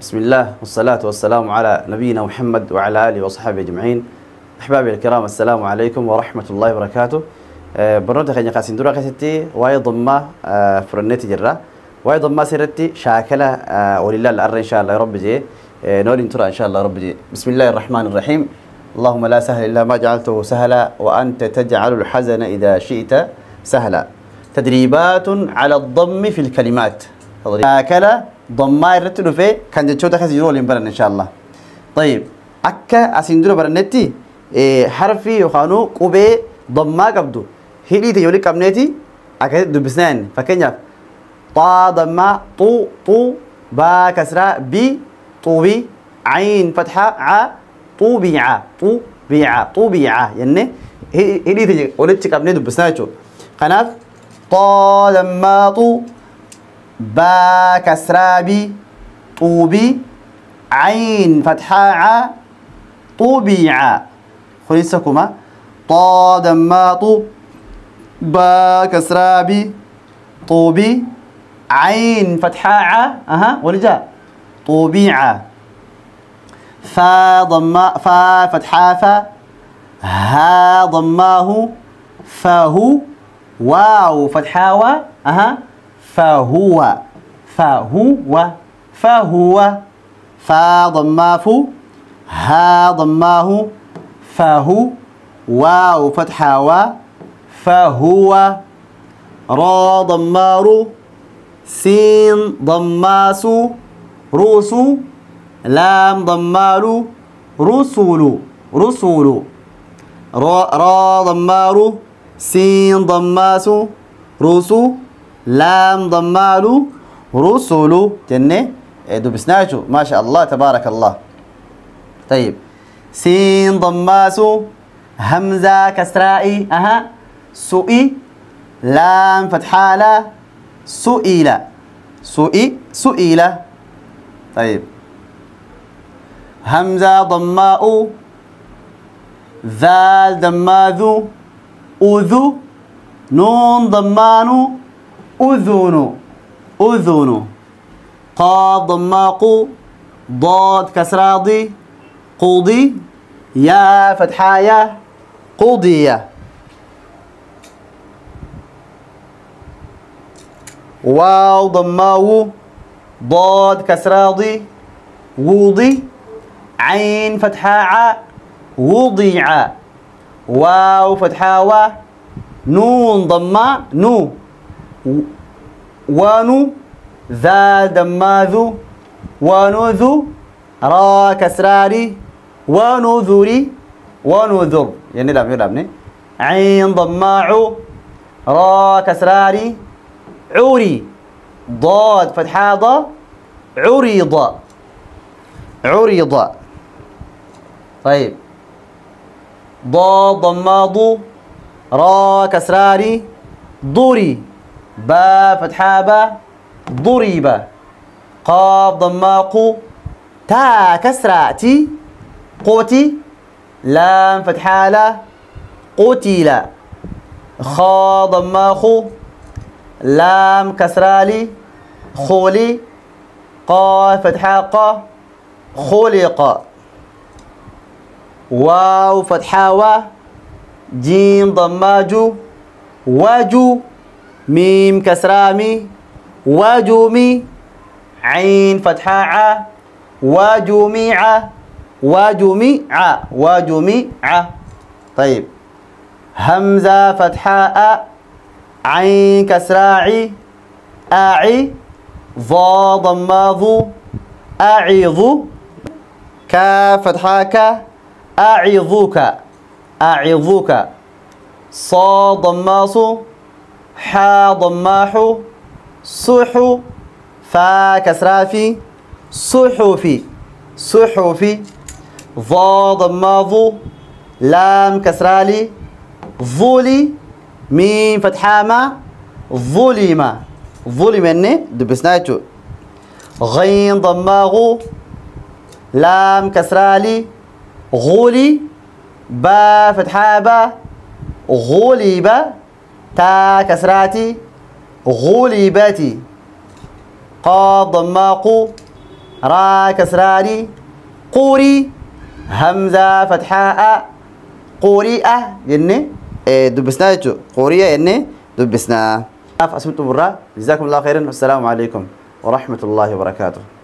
بسم الله والصلاة والسلام على نبينا محمد وعلى آله وصحبه أجمعين. أحبابي الكرام، السلام عليكم ورحمة الله وبركاته. برنامج خلينا قاسين دورا قاستي وايد ضمة فرنتي جرا وايد ضمة سيرتي شاكلة ولله الأمر إن شاء الله يا رب جي نولين ترى إن شاء الله رب جي. بسم الله الرحمن الرحيم. اللهم لا سهل إلا ما جعلته سهلا وأنت تجعل الحزن إذا شئت سهلا. تدريبات على الضم في الكلمات. شاكلة ضمة يرتلو في كان جتشوتا خسيرو لين إن شاء الله. طيب أكا أسندرو برنتي حرفي يخانو قبي ضمة قبضو هيلي تيولي كابنتي أكيد دبسنان فكنيا طا ضمة طو با كسرة بي طوبي عين فتحة ع طوبيعة يعني هيلي تيولي كابنتي دبسناچو قناف طا ضمة طو با كسرة بي طوبي عين فتحة ع طوبيعة خليسكما طا ضمة با كسرة بي طوبي عين فتحة ع ولجا طوبيعة فا ضمة فا فتحة فا ها ضماه فهو واو فتحة و فهو فا ضماه فو ها ضماه فهو واو فتحة و فهو را ضمارو سين ضماسو روسو لام ضمارو رسول را ضمارو سين ضماسو روسو لام ضمالو رسولو جنة دبسناجو ما شاء الله تبارك الله. طيب سين ضماسو همزة كسرائي سؤي لام فتحالة سئيلة. طيب همزة ضماء ذال ضماذو أذو نون ضمانو أذن قاف ضماقو ضاد كسراضي قوضي يا فتحايا قضية واو ضماو ضاد كسراضي ووضي عين فتحاء وضيع واو فتحاوى نون ضما نو وانو ذا دماذو ونذو را كسراري ونذري ونذر يعني لابني عين ضماعو را كسراري عوري ضاد فتحة ضا عريض. طيب ضاد ضماضو را كسراري ضري با فتحة با ضريبة قاف ضماقو تا كسراتي قوتي لام فتحة لا قتيلة خا ضماخو لام كسرالي خولي قاف فتحة قا خلق واو فتحة و جيم ضماجو واجو ميم كسرامي واجومي عين فتحة ع واجميع. طيب همزة فتحاء عين كسراعي أعي ضا ضماضو أعظ كا فتحاك أعظك صا ضماصو حا ضماحو صحو فا كسرافي صحفي ضا ضماضو لام كسرالي ظلي ميم فتحامة ظلم إني دبسناچو غين ضماغو لام كسرالي غولي با فتحابة غوليبة تا كسراتي غوليباتي قاف ضماقو را كسراني قوري همزة فتحاء قوريئة يني دبسنا جو قورية يني دبسنا أسمت برا جزاكم الله خيرا والسلام عليكم ورحمة الله وبركاته.